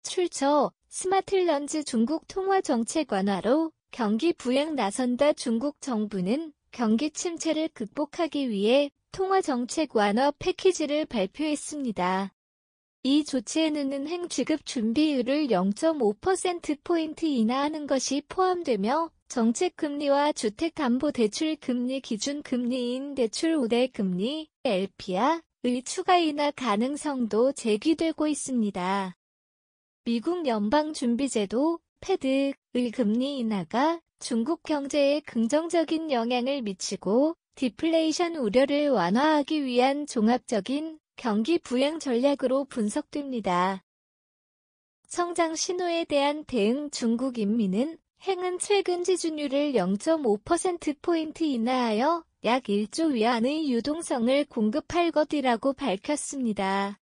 출처 스마트런즈 중국 통화 정책 완화로 경기 부양 나선다. 중국 정부는 경기 침체를 극복하기 위해 통화 정책 완화 패키지를 발표했습니다. 이 조치에는 은행 지급 준비율을 0.5%포인트 인하하는 것이 포함되며 정책금리와 주택담보대출 금리 기준금리인 대출 우대금리 LPR의 추가 인하 가능성도 제기되고 있습니다. 미국 연방준비제도 패드의 금리 인하가 중국 경제에 긍정적인 영향을 미치고 디플레이션 우려를 완화하기 위한 종합적인 경기 부양 전략으로 분석됩니다. 성장 신호에 대한 대응 중국 인민은 행은 최근 지준율을 0.5%포인트 인하하여 약 1조 위안의 유동성을 공급할 것이라고 밝혔습니다.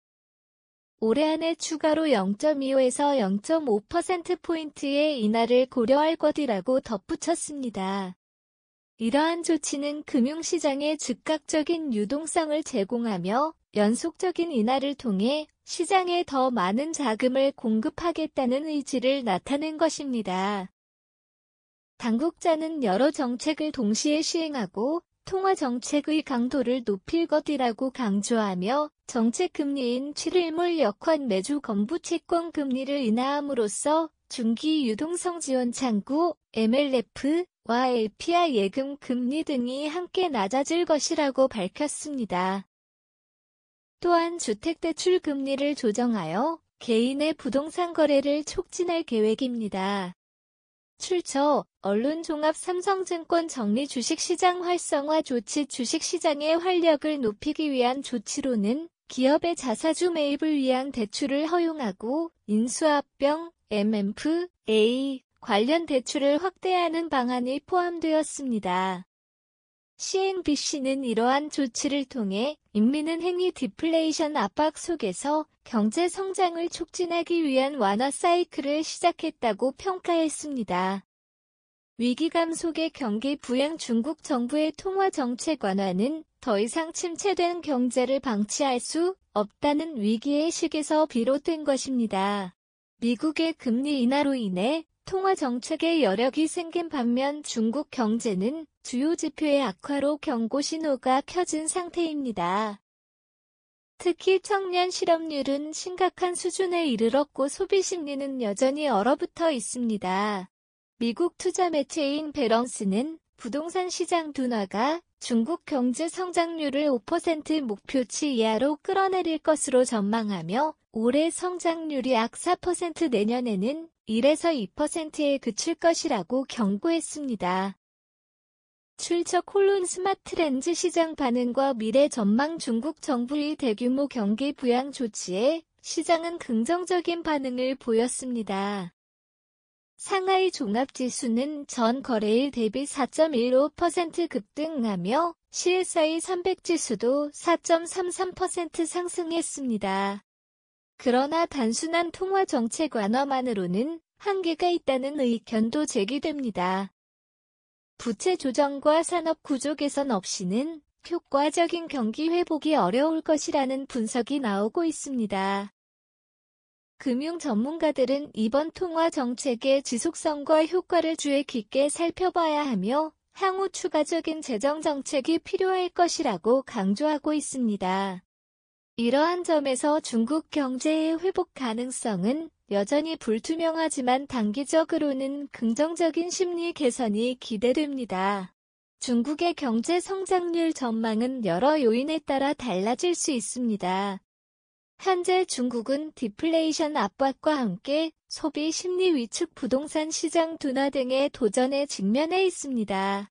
올해 안에 추가로 0.25에서 0.5%포인트의 인하를 고려할 것이라고 덧붙였습니다. 이러한 조치는 금융시장에 즉각적인 유동성을 제공하며 연속적인 인하를 통해 시장에 더 많은 자금을 공급하겠다는 의지를 나타낸 것입니다. 당국자는 여러 정책을 동시에 시행하고 통화 정책의 강도를 높일 것이라고 강조하며 정책 금리인 7일물 역환 매주 건부 채권 금리를 인하함으로써 중기 유동성 지원 창구 MLF와 LPR 예금 금리 등이 함께 낮아질 것이라고 밝혔습니다. 또한 주택대출 금리를 조정하여 개인의 부동산 거래를 촉진할 계획입니다. 출처 언론종합 삼성증권 정리 주식시장 활성화 조치 주식시장의 활력을 높이기 위한 조치로는 기업의 자사주 매입을 위한 대출을 허용하고 인수합병, M&A 관련 대출을 확대하는 방안이 포함되었습니다. CNBC는 이러한 조치를 통해 인민은행이 디플레이션 압박 속에서 경제 성장을 촉진하기 위한 완화 사이클을 시작했다고 평가했습니다. 위기감 속의 경기 부양 중국 정부의 통화 정책 완화는 더 이상 침체된 경제를 방치할 수 없다는 위기의식에서 비롯된 것입니다. 미국의 금리 인하로 인해 통화 정책에 여력이 생긴 반면 중국 경제는 주요 지표의 악화로 경고 신호가 켜진 상태입니다. 특히 청년 실업률은 심각한 수준에 이르렀고 소비 심리는 여전히 얼어붙어 있습니다. 미국 투자 매체인 배런스는 부동산 시장 둔화가 중국 경제 성장률을 5% 목표치 이하로 끌어내릴 것으로 전망하며 올해 성장률이 약 4% 내년에는 1에서 2%에 그칠 것이라고 경고했습니다. 출처 콜론 스마트렌즈 시장 반응과 미래 전망 중국 정부의 대규모 경기 부양 조치에 시장은 긍정적인 반응을 보였습니다. 상하이 종합지수는 전 거래일 대비 4.15% 급등하며 CSI 300지수도 4.33% 상승했습니다. 그러나 단순한 통화 정책 완화만으로는 한계가 있다는 의견도 제기됩니다. 부채 조정과 산업 구조 개선 없이는 효과적인 경기 회복이 어려울 것이라는 분석이 나오고 있습니다. 금융 전문가들은 이번 통화 정책의 지속성과 효과를 주의 깊게 살펴봐야 하며 향후 추가적인 재정 정책이 필요할 것이라고 강조하고 있습니다. 이러한 점에서 중국 경제의 회복 가능성은 여전히 불투명하지만 단기적으로는 긍정적인 심리 개선이 기대됩니다. 중국의 경제 성장률 전망은 여러 요인에 따라 달라질 수 있습니다. 현재 중국은 디플레이션 압박과 함께 소비 심리 위축 부동산 시장 둔화 등의 도전에 직면해 있습니다.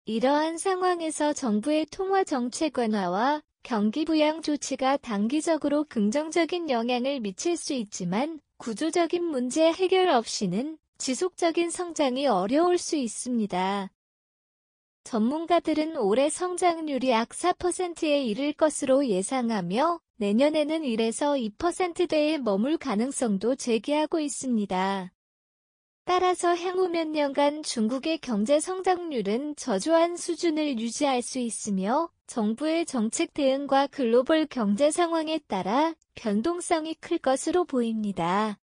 이러한 상황에서 정부의 통화 정책 완화와 경기 부양 조치가 단기적으로 긍정적인 영향을 미칠 수 있지만 구조적인 문제 해결 없이는 지속적인 성장이 어려울 수 있습니다. 전문가들은 올해 성장률이 약 4%에 이를 것으로 예상하며 내년에는 1에서 2%대에 머물 가능성도 제기하고 있습니다. 따라서 향후 몇 년간 중국의 경제 성장률은 저조한 수준을 유지할 수 있으며 정부의 정책 대응과 글로벌 경제 상황에 따라 변동성이 클 것으로 보입니다.